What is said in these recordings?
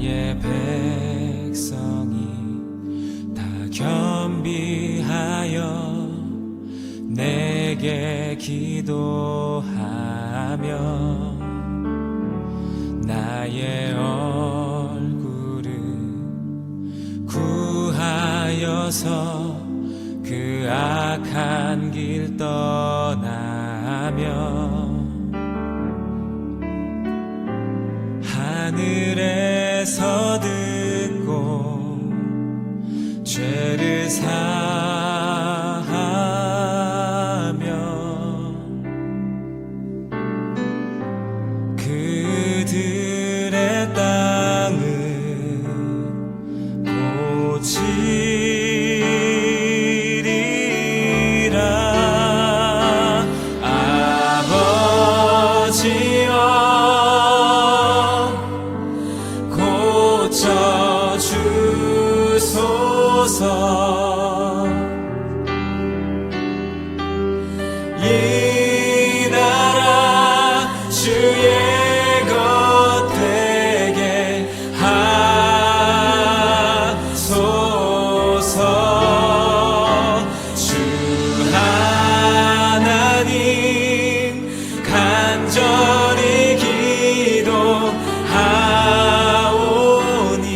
나의 백성이 다 겸비하여 내게 기도하며 나의 얼굴을 구하여서 그 악한 길 떠나며 하늘에서 듣고 죄를 사하며 그들의 땅을 고치리라. 아버지여 고쳐주소서. 이 나라 주의 것 되게 하소서. 주 하나님 간절히 기도하오니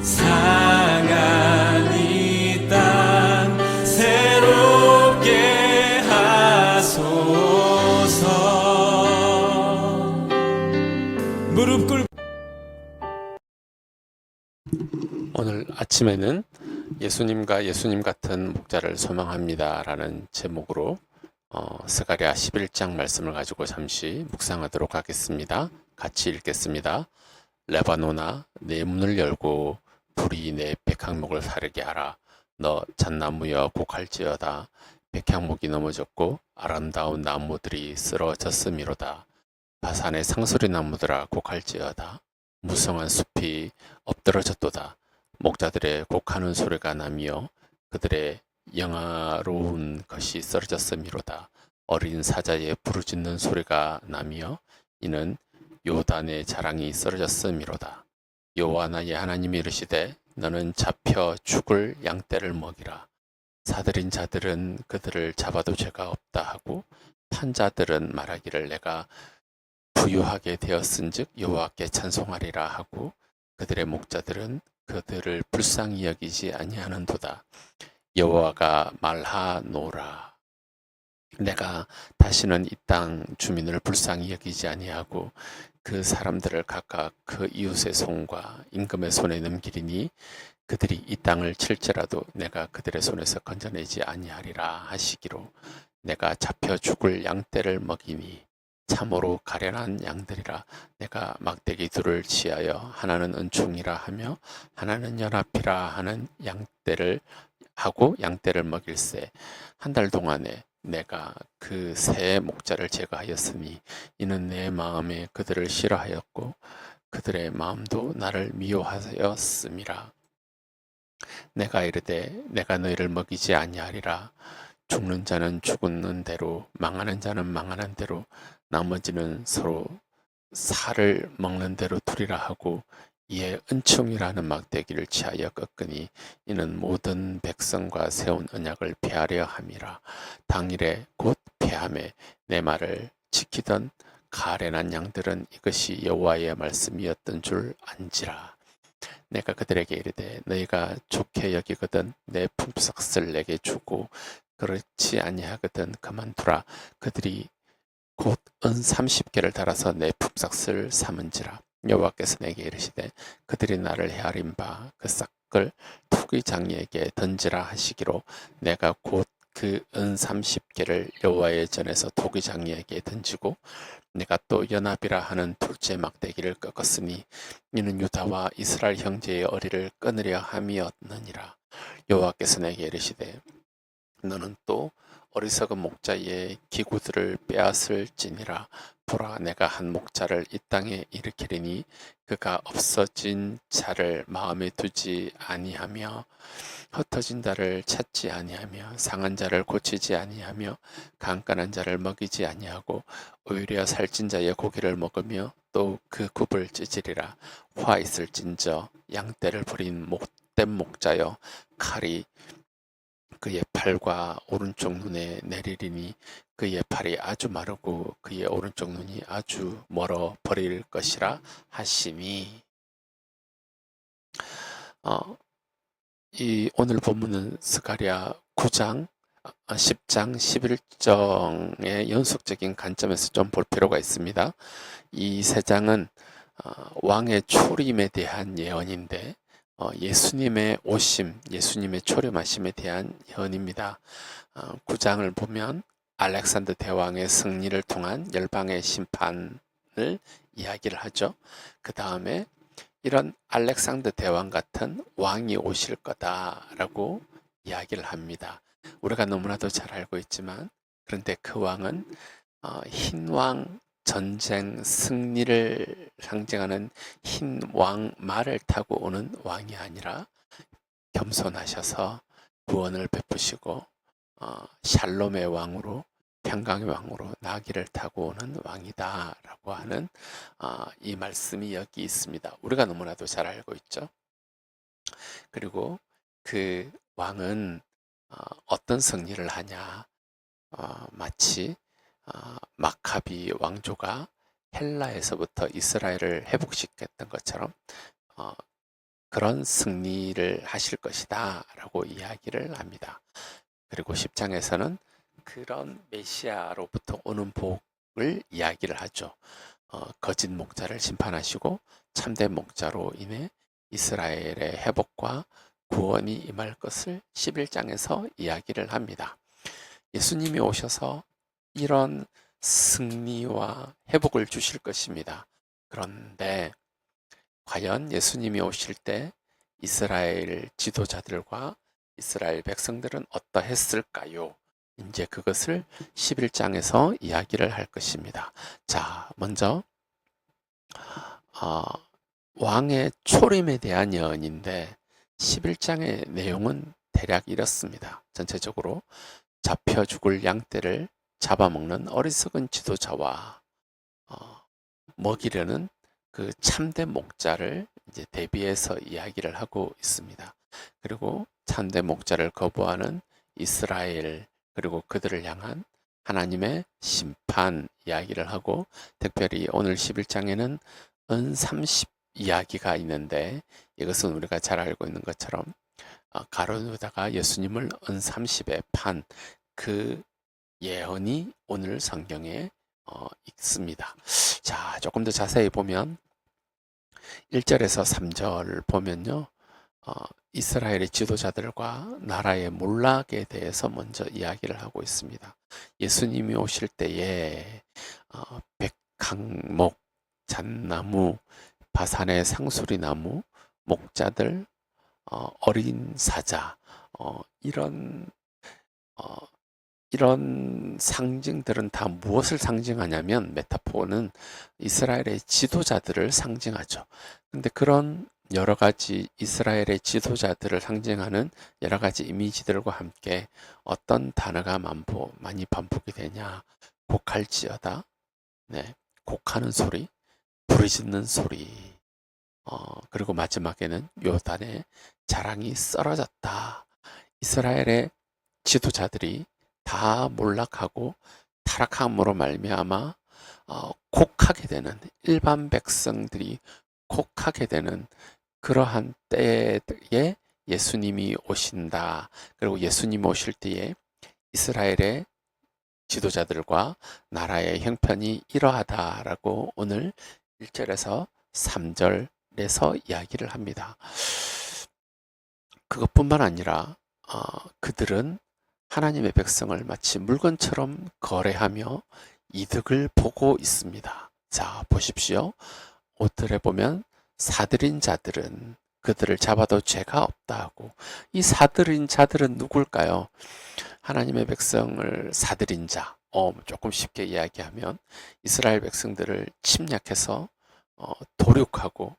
상한 이 땅 새롭게 하소서. 무릎 꿇고 오늘 아침에는 예수님과 예수님 같은 목자를 소망합니다 라는 제목으로 스가랴 11장 말씀을 가지고 잠시 묵상하도록 하겠습니다. 같이 읽겠습니다. 레바노나 내 문을 열고 불이 내 백향목을 사르게 하라. 너 잣나무여 곡할지어다. 백향목이 넘어졌고 아름다운 나무들이 쓰러졌음이로다. 바산의 상수리 나무들아 곡할지어다. 무성한 숲이 엎드러졌도다. 목자들의 곡하는 소리가 나며 그들의 영화로운 것이 쓰러졌음이로다. 어린 사자의 부르짖는 소리가 나며 이는 요단의 자랑이 쓰러졌음이로다. 여호와 나의 하나님이 이르시되 너는 잡혀 죽을 양떼를 먹이라. 사들인 자들은 그들을 잡아도 죄가 없다 하고 판자들은 말하기를 내가 부유하게 되었은즉 여호와께 찬송하리라 하고 그들의 목자들은 그들을 불쌍히 여기지 아니하는도다. 여호와가 말하노라. 내가 다시는 이 땅 주민을 불쌍히 여기지 아니하고 그 사람들을 각각 그 이웃의 손과 임금의 손에 넘기리니 그들이 이 땅을 칠지라도 내가 그들의 손에서 건져내지 아니하리라 하시기로 내가 잡혀 죽을 양떼를 먹이니 참으로 가련한 양들이라. 내가 막대기 둘을 취하여 하나는 은총이라 하며 하나는 연합이라 하는 양떼를 하고 양떼를 먹일세. 한 달 동안에 내가 그 세 목자를 제거하였으니 이는 내 마음에 그들을 싫어하였고 그들의 마음도 나를 미워하였음이라. 내가 이르되 내가 너희를 먹이지 아니하리라. 죽는 자는 죽는 대로 망하는 자는 망하는 대로 나머지는 서로 살을 먹는 대로 두리라 하고 이에 은총이라는 막대기를 취하여 꺾으니 이는 모든 백성과 세운 언약을 폐하려 함이라. 당일에 곧 폐함에 내 말을 지키던 가련한 양들은 이것이 여호와의 말씀이었던 줄 안지라. 내가 그들에게 이르되 너희가 좋게 여기거든 내 품삯을 내게 주고 그렇지 아니하거든 그만두라. 그들이 곧 은 30개를 달아서 내 품삯을 삼은지라. 여호와께서 내게 이르시되 그들이 나를 헤아린 바 그 싹을 투기장이에게 던지라 하시기로 내가 곧 그 은 30개를 여호와의 전에서 투기장이에게 던지고 내가 또 연합이라 하는 둘째 막대기를 꺾었으니 이는 유다와 이스라엘 형제의 어리를 끊으려 함이었느니라. 여호와께서 내게 이르시되 너는 또 어리석은 목자의 기구들을 빼앗을지니라. 보라, 내가 한 목자를 이 땅에 일으키리니 그가 없어진 자를 마음에 두지 아니하며 흩어진 자를 찾지 아니하며 상한 자를 고치지 아니하며 강간한 자를 먹이지 아니하고 오히려 살찐 자의 고기를 먹으며 또 또 그 굽을 찢으리라. 화 있을진저 양떼를 부린 못된 목자여 칼이 그의 팔과 오른쪽 눈에 내리리니 그의 팔이 아주 마르고 그의 오른쪽 눈이 아주 멀어 버릴 것이라 하시니. 이 오늘 본문은 스가랴 9장, 10장, 11장의 연속적인 관점에서 좀 볼 필요가 있습니다. 이 세 장은 왕의 초림에 대한 예언인데 예수님의 오심, 예수님의 초림하심에 대한 예언입니다. 9장을 보면 알렉산더 대왕의 승리를 통한 열방의 심판을 이야기를 하죠. 그 다음에 이런 알렉산더 대왕 같은 왕이 오실 거다라고 이야기를 합니다. 우리가 너무나도 잘 알고 있지만, 그런데 그 왕은 흰왕 전쟁 승리를 상징하는 흰 왕 말을 타고 오는 왕이 아니라 겸손하셔서 구원을 베푸시고 샬롬의 왕으로, 평강의 왕으로 나귀를 타고 오는 왕이다라고 하는 이 말씀이 여기 있습니다. 우리가 너무나도 잘 알고 있죠. 그리고 그 왕은 어떤 승리를 하냐, 마치 마카비 왕조가 헬라에서부터 이스라엘을 회복시켰던 것처럼 그런 승리를 하실 것이다 라고 이야기를 합니다. 그리고 10장에서는 그런 메시아로부터 오는 복을 이야기를 하죠. 거짓 목자를 심판하시고 참된 목자로 인해 이스라엘의 회복과 구원이 임할 것을 11장에서 이야기를 합니다. 예수님이 오셔서 이런 승리와 회복을 주실 것입니다. 그런데 과연 예수님이 오실 때 이스라엘 지도자들과 이스라엘 백성들은 어떠했을까요? 이제 그것을 11장에서 이야기를 할 것입니다. 자, 먼저 왕의 초림에 대한 예언인데 11장의 내용은 대략 이렇습니다. 전체적으로 잡혀 죽을 양떼를 잡아먹는 어리석은 지도자와 먹이려는 그 참된 목자를 이제 대비해서 이야기를 하고 있습니다. 그리고 참된 목자를 거부하는 이스라엘, 그리고 그들을 향한 하나님의 심판 이야기를 하고, 특별히 오늘 11장에는 은30 이야기가 있는데, 이것은 우리가 잘 알고 있는 것처럼 가룟 유다가 예수님을 은30에 판 그 예언이 오늘 성경에 있습니다. 자, 조금 더 자세히 보면 1절에서 3절 보면요, 이스라엘의 지도자들과 나라의 몰락에 대해서 먼저 이야기를 하고 있습니다. 예수님이 오실 때에 백항목, 잣나무, 바산의 상수리나무, 목자들, 어린 사자, 이런 상징들은 다 무엇을 상징하냐면, 메타포는 이스라엘의 지도자들을 상징하죠. 근데 그런 여러 가지 이스라엘의 지도자들을 상징하는 여러 가지 이미지들과 함께 어떤 단어가 많이 반복이 되냐? 곡할지어다, 네, 곡하는 소리, 부르짖는 소리, 그리고 마지막에는 요단의 자랑이 쓰러졌다. 이스라엘의 지도자들이 다 몰락하고 타락함으로 말미암아 곡하게 되는, 일반 백성들이 곡하게 되는 그러한 때에 예수님이 오신다. 그리고 예수님 오실 때에 이스라엘의 지도자들과 나라의 형편이 이러하다라고 오늘 1절에서 3절에서 이야기를 합니다. 그것뿐만 아니라 그들은 하나님의 백성을 마치 물건처럼 거래하며 이득을 보고 있습니다. 자, 보십시오. 5절에 보면 사들인 자들은 그들을 잡아도 죄가 없다 하고, 이 사들인 자들은 누굴까요? 하나님의 백성을 사들인 자, 조금 쉽게 이야기하면 이스라엘 백성들을 침략해서 도륙하고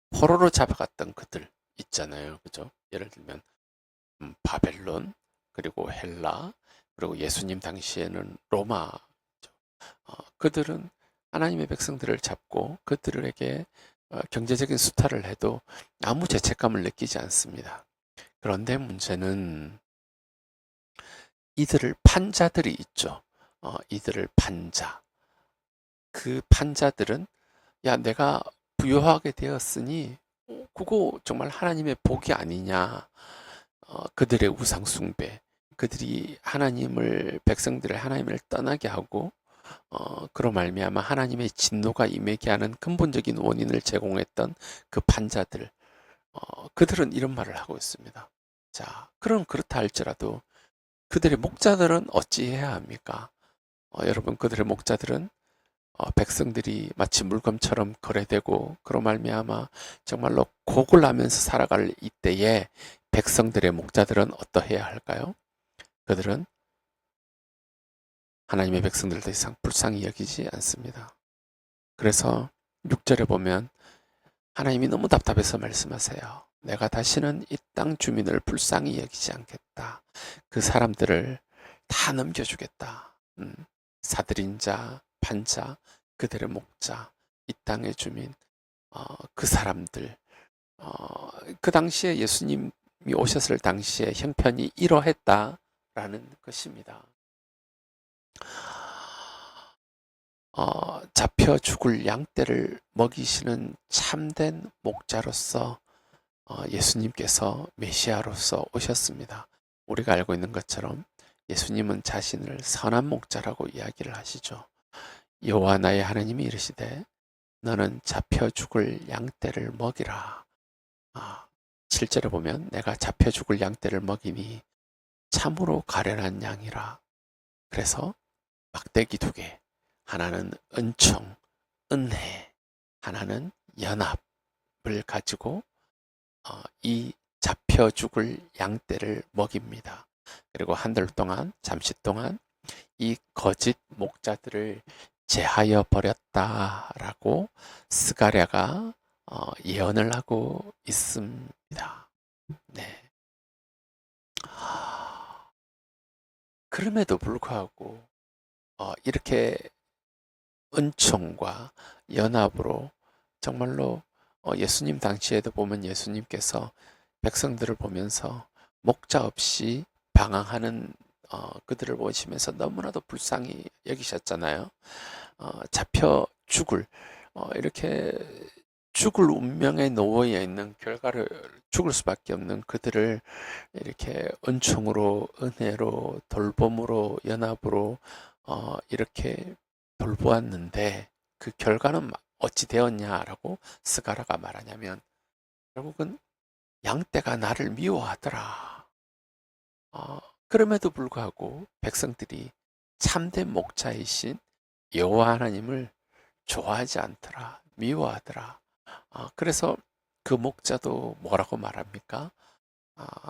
포로로 잡아갔던 그들 있잖아요. 그죠? 예를 들면 바벨론, 그리고 헬라, 그리고 예수님 당시에는 로마, 그들은 하나님의 백성들을 잡고 그들에게 경제적인 수탈을 해도 아무 죄책감을 느끼지 않습니다. 그런데 문제는 이들을 판 자들이 있죠. 이들을 판 자. 그 판자들은 야, 내가 부유하게 되었으니 그거 정말 하나님의 복이 아니냐. 그들의 우상 숭배, 그들이 백성들을 하나님을 떠나게 하고 그로 말미암아 하나님의 진노가 임하게 하는 근본적인 원인을 제공했던 그 판자들, 그들은 이런 말을 하고 있습니다. 자, 그럼 그렇다 할지라도 그들의 목자들은 어찌해야 합니까? 여러분, 그들의 목자들은 백성들이 마치 물건처럼 거래되고 그로 말미암아 정말로 곡을 하면서 살아갈 이때에 백성들의 목자들은 어떠해야 할까요? 그들은 하나님의 백성들 더 이상 불쌍히 여기지 않습니다. 그래서 6절에 보면 하나님이 너무 답답해서 말씀하세요. 내가 다시는 이 땅 주민을 불쌍히 여기지 않겠다. 그 사람들을 다 넘겨주겠다. 사들인 자, 판자, 그들의 목자, 이 땅의 주민, 그 사람들, 그 당시에 예수님이 오셨을 당시에 형편이 이러했다라는 것입니다. 잡혀 죽을 양떼를 먹이시는 참된 목자로서 예수님께서 메시아로서 오셨습니다. 우리가 알고 있는 것처럼 예수님은 자신을 선한 목자라고 이야기를 하시죠. 여호와 나의 하나님이 이르시되 너는 잡혀 죽을 양떼를 먹이라. 7절에 보면 내가 잡혀 죽을 양떼를 먹이니 참으로 가련한 양이라. 그래서 막대기 2개, 하나는 은총, 은혜, 하나는 연합을 가지고 이 잡혀 죽을 양떼를 먹입니다. 그리고 한 달 동안, 잠시 동안 이 거짓 목자들을 제하여 버렸다라고 스가랴가 예언을 하고 있습니다. 네. 그럼에도 불구하고 이렇게 은총과 연합으로 정말로 예수님 당시에도 보면 예수님께서 백성들을 보면서 목자 없이 방황하는 그들을 보시면서 너무나도 불쌍히 여기셨잖아요. 잡혀 이렇게 죽을 운명에 놓여 있는 결과를 죽을 수밖에 없는 그들을 이렇게 은총으로, 은혜로, 돌봄으로, 연합으로 이렇게 돌보았는데 그 결과는 어찌 되었냐라고 스가랴가 말하냐면 결국은 양떼가 나를 미워하더라. 그럼에도 불구하고 백성들이 참된 목자이신 여호와 하나님을 좋아하지 않더라. 미워하더라. 그래서 그 목자도 뭐라고 말합니까?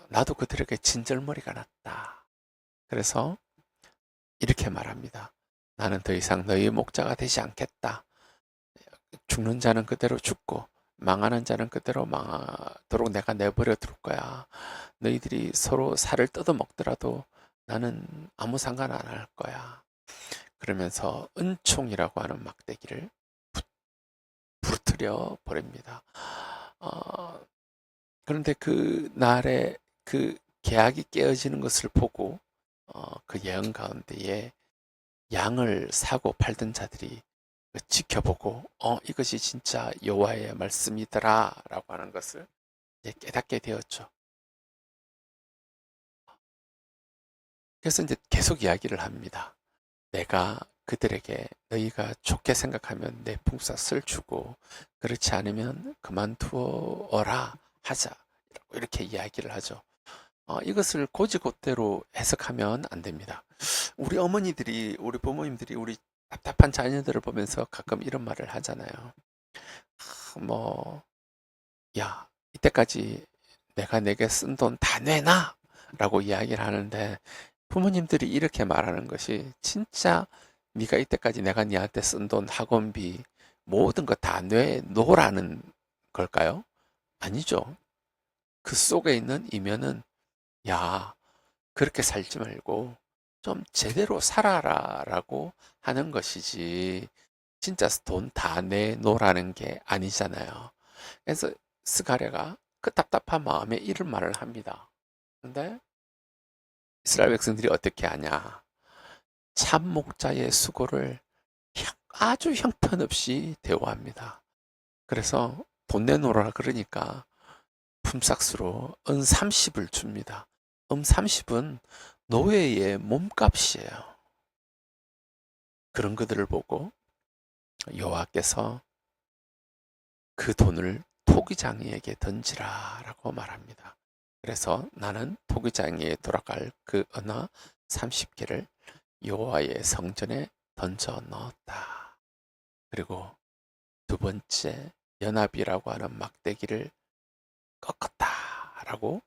나도 그들에게 진절머리가 났다. 그래서 이렇게 말합니다. 나는 더 이상 너희의 목자가 되지 않겠다. 죽는 자는 그대로 죽고 망하는 자는 그대로 망하도록 내가 내버려 둘 거야. 너희들이 서로 살을 뜯어 먹더라도 나는 아무 상관 안 할 거야. 그러면서 은총이라고 하는 막대기를 부러뜨려 버립니다. 그런데 그 날에 그 계약이 깨어지는 것을 보고 그 예언 가운데에 양을 사고 팔던 자들이 지켜보고 이것이 진짜 여호와의 말씀이더라 라고 하는 것을 이제 깨닫게 되었죠. 그래서 이제 계속 이야기를 합니다. 내가 그들에게 너희가 좋게 생각하면 내 품삯을 주고 그렇지 않으면 그만두어라 하자 이렇게 이야기를 하죠. 이것을 곧이곧대로 해석하면 안 됩니다. 우리 어머니들이, 우리 부모님들이 우리 답답한 자녀들을 보면서 가끔 이런 말을 하잖아요. 야, 이때까지 내가 내게 쓴 돈 다 내놔! 라고 이야기를 하는데 부모님들이 이렇게 말하는 것이 진짜 네가 이때까지 내가 네한테 쓴 돈, 학원비, 모든 거 다 내놓으라는 걸까요? 아니죠. 그 속에 있는 이면은 야, 그렇게 살지 말고 좀 제대로 살아라 라고 하는 것이지 진짜 돈 다 내놓으라는 게 아니잖아요. 그래서 스가랴가 그 답답한 마음에 이런 말을 합니다. 근데 이스라엘 백성들이 어떻게 하냐? 참 목자의 수고를 아주 형편없이 대우합니다. 그래서 돈 내놓으라 그러니까 품삯으로 은 30을 줍니다. 은 30은 노예의 몸값이에요. 그런 그들을 보고 여호와께서 그 돈을 토기장이에게 던지라라고 말합니다. 그래서 나는 토기장이에 돌아갈 그 은화 30개를 여호와의 성전에 던져 넣었다. 그리고 두 번째 연합이라고 하는 막대기를 꺾었다라고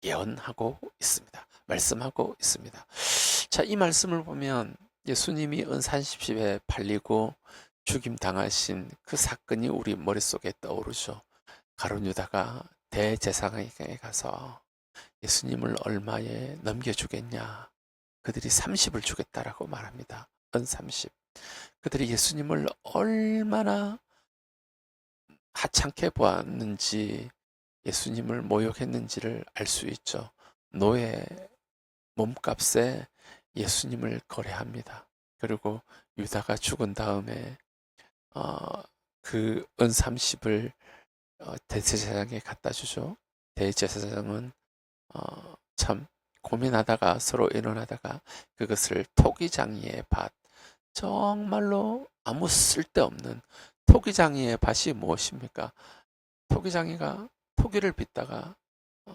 예언하고 있습니다. 말씀하고 있습니다. 자, 이 말씀을 보면 예수님이 은산십십에 팔리고 죽임 당하신 그 사건이 우리 머릿속에 떠오르죠. 가룟 유다가 대제사장에게 가서 예수님을 얼마에 넘겨주겠냐? 그들이 30을 주겠다라고 말합니다. 은 30. 그들이 예수님을 얼마나 하찮게 보았는지, 예수님을 모욕했는지를 알 수 있죠. 노예 몸값에 예수님을 거래합니다. 그리고 유다가 죽은 다음에 그 은 30을 대제사장에 갖다 주죠. 대제사장은 참 고민하다가 서로 의논하다가 그것을 토기장이의 밭, 정말로 아무 쓸데없는 토기장이의 밭이 무엇입니까? 토기장이가 토기를 빚다가 어,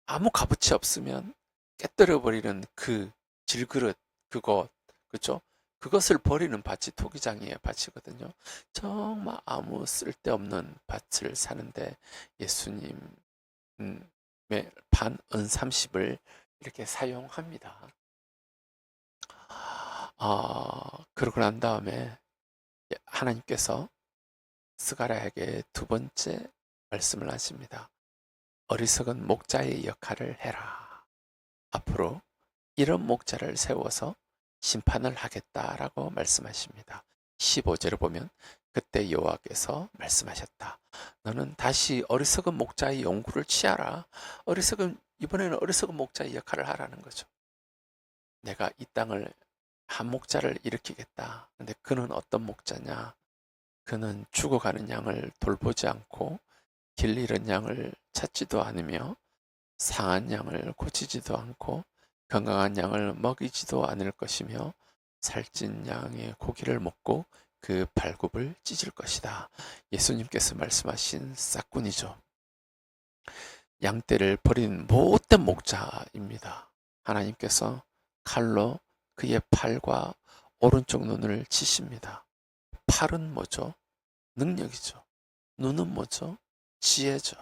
아무 값어치 없으면 깨뜨려 버리는 그 질그릇, 그것, 그죠? 그것을 버리는 밭이 토기장이의 밭이거든요. 정말 아무 쓸데없는 밭을 사는데 예수님의 반은 30을 이렇게 사용합니다. 그러고 난 다음에 하나님께서 스가랴에게 두 번째 말씀을 하십니다. 어리석은 목자의 역할을 해라. 앞으로 이런 목자를 세워서 심판을 하겠다라고 말씀하십니다. 15절을 보면 그때 여호와께서 말씀하셨다. 너는 다시 어리석은 목자의 용구를 취하라. 이번에는 어리석은 목자의 역할을 하라는 거죠. 내가 이 땅을 한 목자를 일으키겠다. 근데 그는 어떤 목자냐? 그는 죽어가는 양을 돌보지 않고 길 잃은 양을 찾지도 않으며 상한 양을 고치지도 않고 건강한 양을 먹이지도 않을 것이며 살찐 양의 고기를 먹고 그 발굽을 찢을 것이다. 예수님께서 말씀하신 싹군이죠. 양떼를 버린 못된 목자입니다. 하나님께서 칼로 그의 팔과 오른쪽 눈을 치십니다. 팔은 뭐죠? 능력이죠. 눈은 뭐죠? 지혜죠.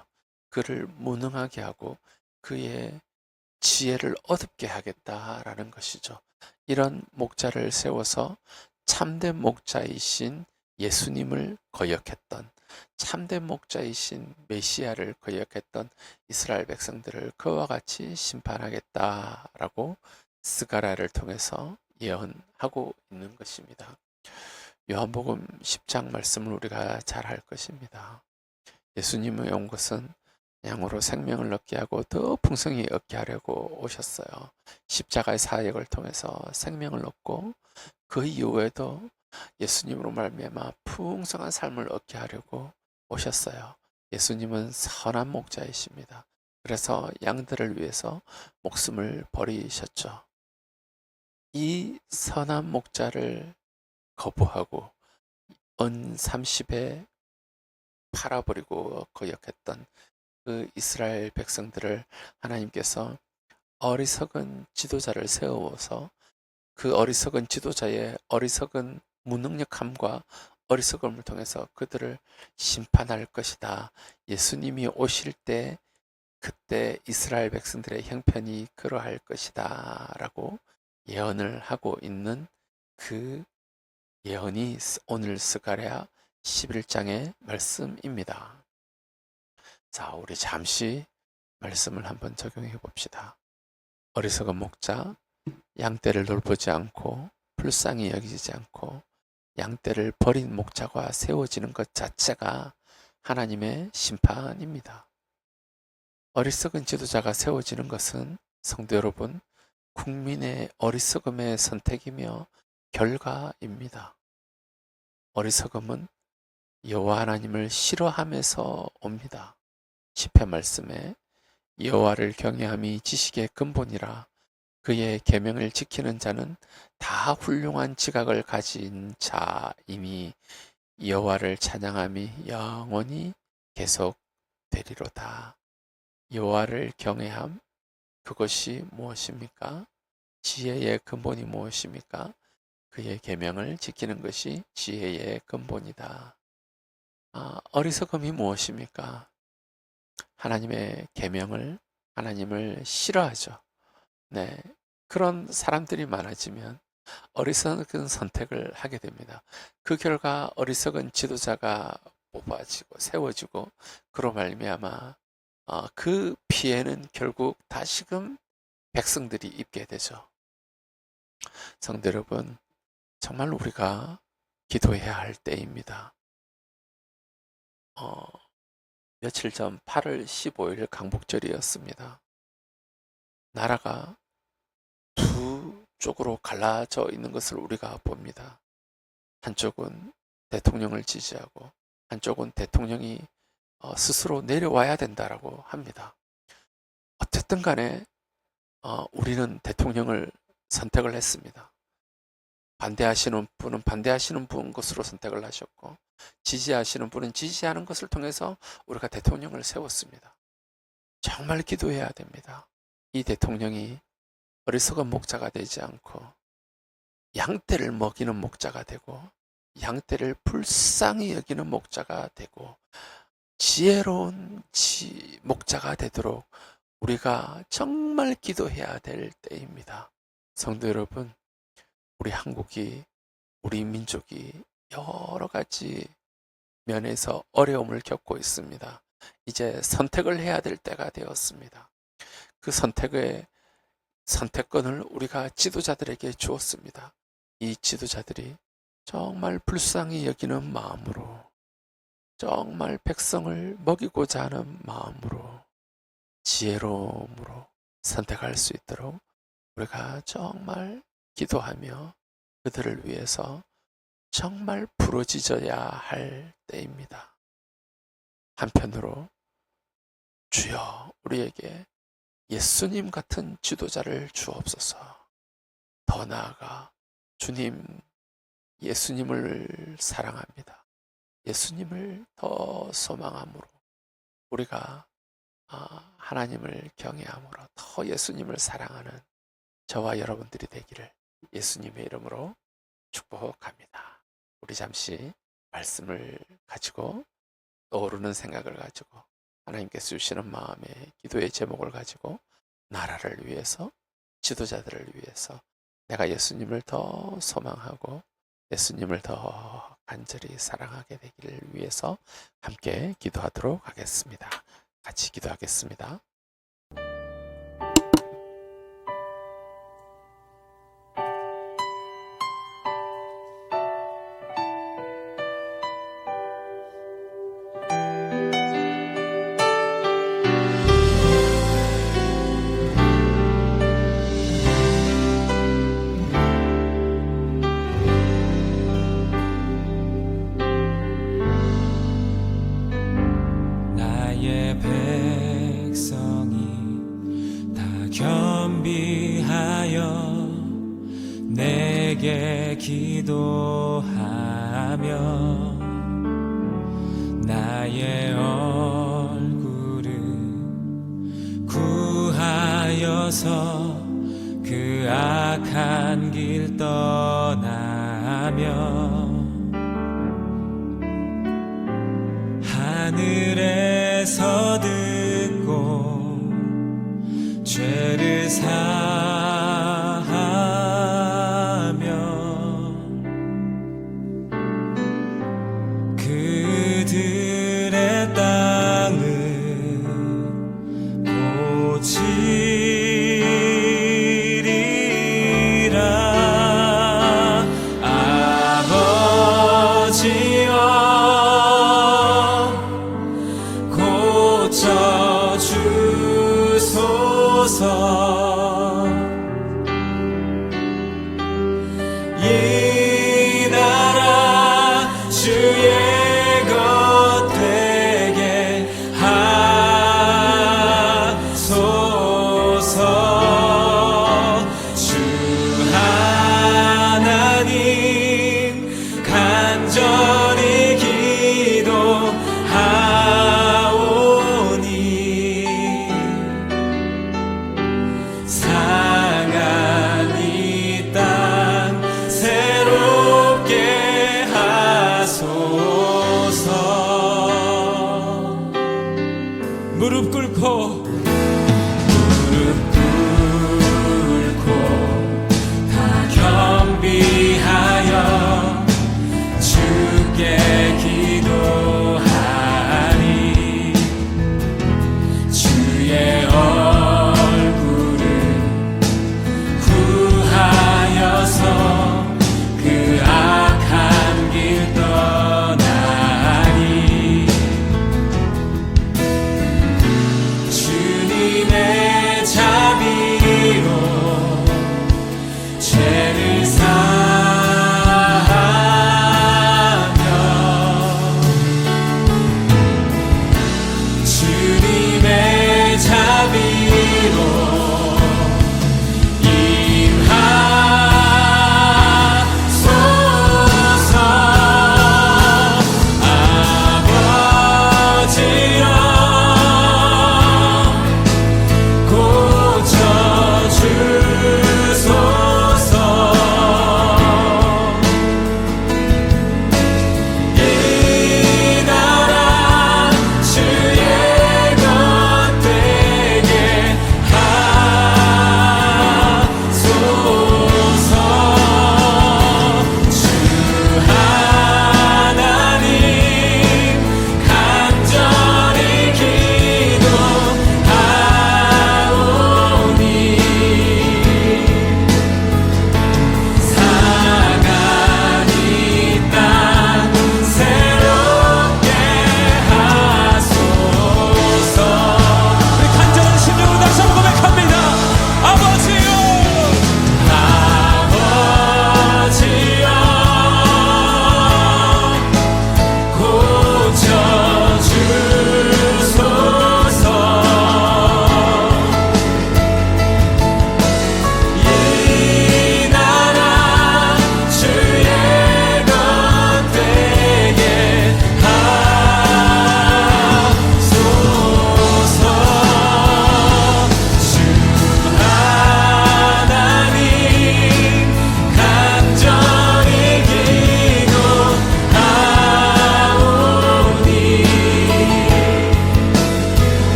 그를 무능하게 하고 그의 지혜를 어둡게 하겠다라는 것이죠. 이런 목자를 세워서 참된 목자이신 예수님을 거역했던, 참된 목자이신 메시아를 거역했던 이스라엘 백성들을 그와 같이 심판하겠다라고 스가랴를 통해서 예언하고 있는 것입니다. 요한복음 10장 말씀을 우리가 잘 알 것입니다. 예수님이 온 것은 양으로 생명을 얻게 하고 더 풍성히 얻게 하려고 오셨어요. 십자가의 사역을 통해서 생명을 얻고 그 이후에도 예수님으로 말미암아 풍성한 삶을 얻게 하려고 오셨어요. 예수님은 선한 목자이십니다. 그래서 양들을 위해서 목숨을 버리셨죠. 이 선한 목자를 거부하고 은 30에 팔아버리고 거역했던 그 이스라엘 백성들을 하나님께서 어리석은 지도자를 세워서 그 어리석은 지도자의 어리석은 무능력함과 어리석음을 통해서 그들을 심판할 것이다. 예수님이 오실 때 그때 이스라엘 백성들의 형편이 그러할 것이다 라고 예언을 하고 있는 그 예언이 오늘 스가랴 11장의 말씀입니다. 자, 우리 잠시 말씀을 한번 적용해 봅시다. 어리석은 목자, 양떼를 돌보지 않고 불쌍히 여기지 않고 양떼를 버린 목자가 세워지는 것 자체가 하나님의 심판입니다. 어리석은 지도자가 세워지는 것은 성도 여러분, 국민의 어리석음의 선택이며 결과입니다. 어리석음은 여호와 하나님을 싫어함에서 옵니다. 시편 말씀에 여호와를 경외함이 지식의 근본이라 그의 계명을 지키는 자는 다 훌륭한 지각을 가진 자이니 여호와를 찬양함이 영원히 계속되리로다. 여호와를 경외함, 그것이 무엇입니까? 지혜의 근본이 무엇입니까? 그의 계명을 지키는 것이 지혜의 근본이다. 어리석음이 무엇입니까? 하나님의 계명을, 하나님을 싫어하죠. 네, 그런 사람들이 많아지면 어리석은 선택을 하게 됩니다. 그 결과 어리석은 지도자가 뽑아지고 세워지고 그로 말미암아 그 피해는 결국 다시금 백성들이 입게 되죠. 성도 여러분, 정말 우리가 기도해야 할 때입니다. 며칠 전 8월 15일 강복절이었습니다. 나라가 두 쪽으로 갈라져 있는 것을 우리가 봅니다. 한쪽은 대통령을 지지하고 한쪽은 대통령이 스스로 내려와야 된다라고 합니다. 어쨌든 간에 우리는 대통령을 선택을 했습니다. 반대하시는 분은 반대하시는 분 것으로 선택을 하셨고 지지하시는 분은 지지하는 것을 통해서 우리가 대통령을 세웠습니다. 정말 기도해야 됩니다. 이 대통령이 어리석은 목자가 되지 않고 양떼를 먹이는 목자가 되고 양떼를 불쌍히 여기는 목자가 되고 지혜로운 목자가 되도록 우리가 정말 기도해야 될 때입니다. 성도 여러분, 우리 한국이, 우리 민족이 여러 가지 면에서 어려움을 겪고 있습니다. 이제 선택을 해야 될 때가 되었습니다. 그 선택권을 우리가 지도자들에게 주었습니다. 이 지도자들이 정말 불쌍히 여기는 마음으로, 정말 백성을 먹이고자 하는 마음으로, 지혜로움으로 선택할 수 있도록 우리가 정말 기도하며 그들을 위해서 정말 부르짖어야 할 때입니다. 한편으로 주여 우리에게 예수님 같은 지도자를 주옵소서. 더 나아가 주님, 예수님을 사랑합니다. 예수님을 더 소망함으로 우리가 하나님을 경외함으로 더 예수님을 사랑하는 저와 여러분들이 되기를 예수님의 이름으로 축복합니다. 우리 잠시 말씀을 가지고 떠오르는 생각을 가지고 하나님께서 주시는 마음의 기도의 제목을 가지고 나라를 위해서, 지도자들을 위해서 내가 예수님을 더 소망하고 예수님을 더 간절히 사랑하게 되기를 위해서 함께 기도하도록 하겠습니다. 같이 기도하겠습니다. 나의 백성이 다 겸비하여 내게 기도하며 나의 얼굴을 구하여서 그 악한 길 떠나며 하늘에서 듣고 죄를 사하며 그들의 땅을 고치리라. 아버지 것 되게 하소서. 주 하나님 간절히 기도하오니 상한 이 땅 새롭게 하소서. 무릎 꿇고